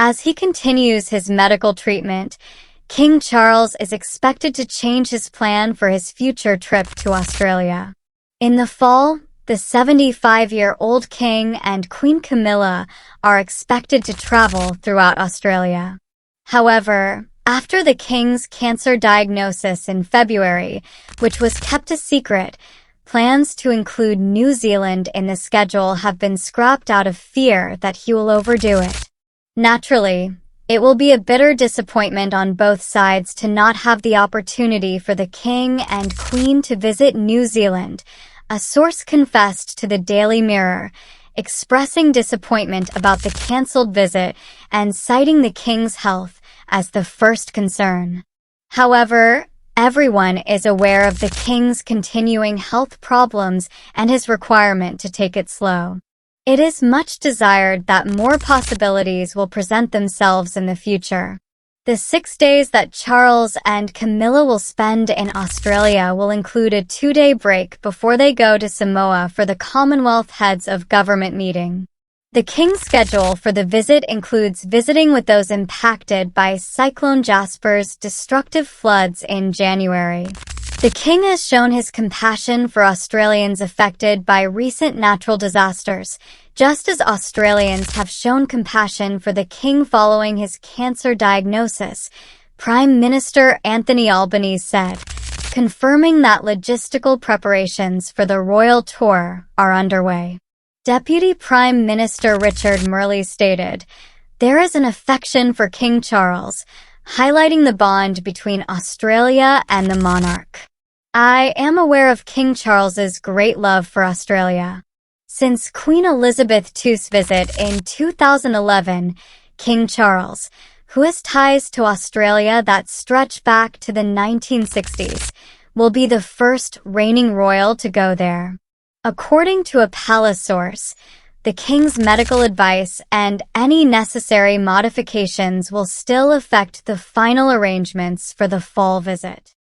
As he continues his medical treatment, King Charles is expected to change his plan for his future trip to Australia. In the fall, the 75-year-old King and Queen Camilla are expected to travel throughout Australia. However, after the King's cancer diagnosis in February, which was kept a secret, plans to include New Zealand in the schedule have been scrapped out of fear that he will overdo it. Naturally, it will be a bitter disappointment on both sides to not have the opportunity for the King and Queen to visit New Zealand, a source confessed to the Daily Mirror, expressing disappointment about the cancelled visit and citing the King's health as the first concern. However, everyone is aware of the King's continuing health problems and his requirement to take it slow. It is much desired that more possibilities will present themselves in the future. The 6 days that Charles and Camilla will spend in Australia will include a 2-day break before they go to Samoa for the Commonwealth Heads of Government meeting. The King's schedule for the visit includes visiting with those impacted by Cyclone Jasper's destructive floods in January. The King has shown his compassion for Australians affected by recent natural disasters, just as Australians have shown compassion for the King following his cancer diagnosis, Prime Minister Anthony Albanese said, confirming that logistical preparations for the royal tour are underway. Deputy Prime Minister Richard Murley stated, "There is an affection for King Charles, highlighting the bond between Australia and the monarch. I am aware of King Charles's great love for Australia. Since Queen Elizabeth II's visit in 2011, King Charles, who has ties to Australia that stretch back to the 1960s, will be the first reigning royal to go there." According to a palace source, the King's medical advice and any necessary modifications will still affect the final arrangements for the fall visit.